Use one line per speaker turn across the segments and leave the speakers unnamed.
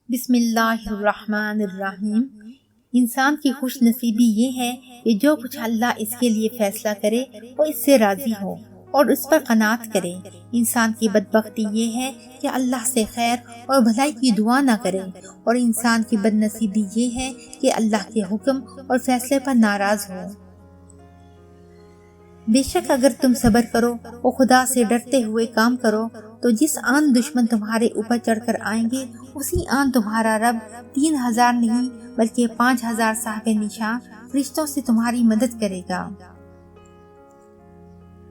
بسم اللہ الرحمن الرحیم۔ انسان کی خوش نصیبی یہ ہے کہ جو کچھ اللہ اس کے لیے فیصلہ کرے وہ اس سے راضی ہو اور اس پر قناعت کرے۔ انسان کی بدبختی یہ ہے کہ اللہ سے خیر اور بھلائی کی دعا نہ کرے، اور انسان کی بد نصیبی یہ ہے کہ اللہ کے حکم اور فیصلے پر ناراض ہو۔ بے شک اگر تم صبر کرو اور خدا سے ڈرتے ہوئے کام کرو تو جس آن دشمن تمہارے اوپر چڑھ کر آئیں گے اسی آن تمہارا رب 3000 نہیں بلکہ 5000 صاحب نشان فرشتوں سے تمہاری مدد کرے گا۔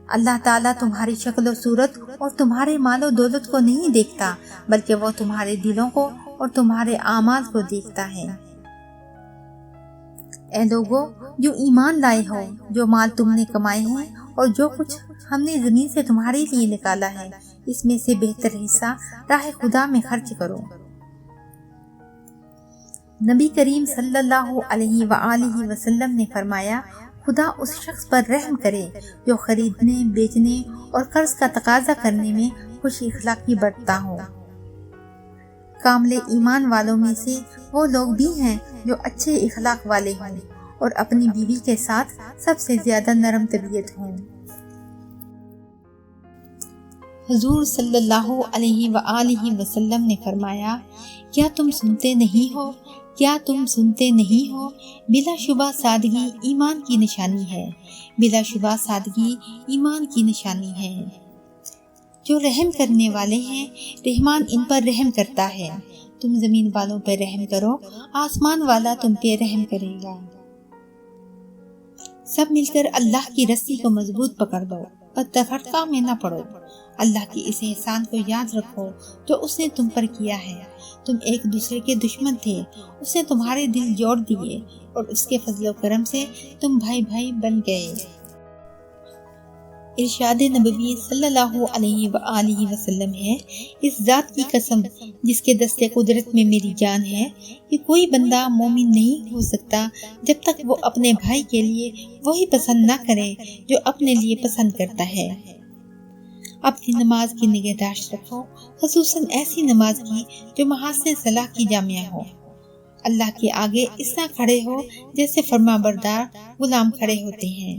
اللہ تعالیٰ تمہاری شکل و صورت اور تمہارے مال و دولت کو نہیں دیکھتا، بلکہ وہ تمہارے دلوں کو اور تمہارے اعمال کو دیکھتا ہے۔ اے لوگو جو ایمان لائے ہو، جو مال تم نے کمائے ہیں اور جو کچھ ہم نے زمین سے تمہارے لیے نکالا ہے، اس میں سے بہتر حصہ راہ خدا میں خرچ کرو۔ نبی کریم صلی اللہ علیہ وآلہ وسلم نے فرمایا، خدا اس شخص پر رحم کرے جو خریدنے، بیچنے اور قرض کا تقاضا کرنے میں خوش اخلاقی برتتا ہو۔ کامل ایمان والوں میں سے وہ لوگ بھی ہیں جو اچھے اخلاق والے ہوں اور اپنی بیوی کے ساتھ سب سے زیادہ نرم طبیعت ہوں۔ حضور صلی اللہ علیہ وآلہ وسلم نے فرمایا، کیا تم سنتے نہیں ہو؟ کیا تم سنتے نہیں ہو؟ بلا شبہ سادگی ایمان کی نشانی ہے، بلا شبہ سادگی ایمان کی نشانی ہے۔ جو رحم کرنے والے ہیں رحمان ان پر رحم کرتا ہے۔ تم زمین والوں پر رحم کرو، آسمان والا تم پہ رحم کرے گا۔ سب مل کر اللہ کی رسی کو مضبوط پکڑ دو اور تفرقہ میں نہ پڑو۔ اللہ کی اس احسان کو یاد رکھو جو اس نے تم پر کیا ہے۔ تم ایک دوسرے کے دشمن تھے، اس نے تمہارے دل جوڑ دیے اور اس کے فضل و کرم سے تم بھائی بھائی بن گئے۔ ارشاد نبوی صلی اللہ علیہ وآلہ وسلم ہے، اس ذات کی قسم جس کے دست قدرت میں میری جان ہے کہ کوئی بندہ مومن نہیں ہو سکتا جب تک وہ اپنے بھائی کے لیے وہی پسند نہ کرے جو اپنے لیے پسند کرتا ہے۔ اپنی نماز کی نگہداشت رکھو، خصوصاً ایسی نماز کی جو محاسن صلاح کی جامعہ ہو۔ اللہ کے آگے اس طرح کھڑے ہو جیسے فرما بردار غلام کھڑے ہوتے ہیں۔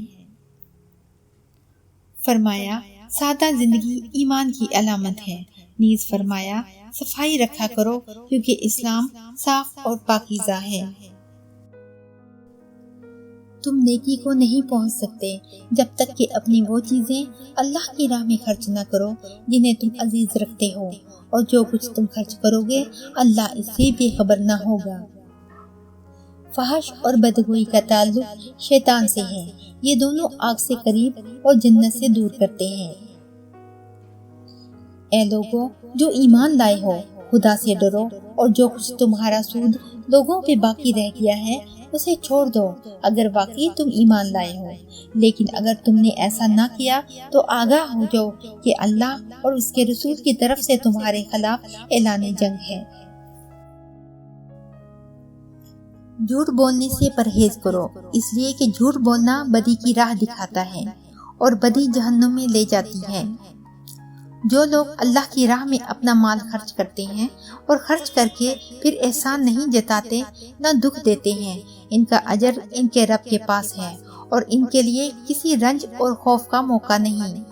فرمایا، سادہ زندگی ایمان کی علامت ہے، نیز فرمایا صفائی رکھا کرو کیونکہ اسلام صاف اور پاکیزہ ہے۔ تم نیکی کو نہیں پہنچ سکتے جب تک کہ اپنی وہ چیزیں اللہ کی راہ میں خرچ نہ کرو جنہیں تم عزیز رکھتے ہو، اور جو کچھ تم خرچ کرو گے اللہ اس سے بے خبر نہ ہوگا۔ فحش اور بدگوئی کا تعلق شیطان سے ہے، یہ دونوں آگ سے قریب اور جنت سے دور کرتے ہیں۔ اے لوگو جو ایمان لائے ہو، خدا سے ڈرو اور جو کچھ تمہارا سود لوگوں پہ باقی رہ گیا ہے اسے چھوڑ دو اگر واقعی تم ایمان لائے ہو، لیکن اگر تم نے ایسا نہ کیا تو آگاہ ہو جاؤ کہ اللہ اور اس کے رسول کی طرف سے تمہارے خلاف اعلان جنگ ہے۔ جھوٹ بولنے سے پرہیز کرو، اس لیے کہ جھوٹ بولنا بدی کی راہ دکھاتا ہے اور بدی جہنم میں لے جاتی ہے۔ جو لوگ اللہ کی راہ میں اپنا مال خرچ کرتے ہیں اور خرچ کر کے پھر احسان نہیں جتاتے نہ دکھ دیتے ہیں، ان کا اجر ان کے رب کے پاس ہے اور ان کے لیے کسی رنج اور خوف کا موقع نہیں۔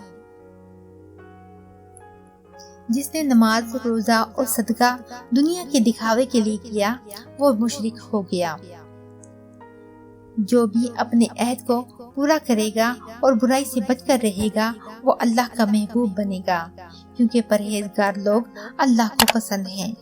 جس نے نماز، روزہ اور صدقہ دنیا کے دکھاوے کے لیے کیا وہ مشرک ہو گیا۔ جو بھی اپنے عہد کو پورا کرے گا اور برائی سے بچ کر رہے گا وہ اللہ کا محبوب بنے گا، کیونکہ پرہیزگار لوگ اللہ کو پسند ہیں۔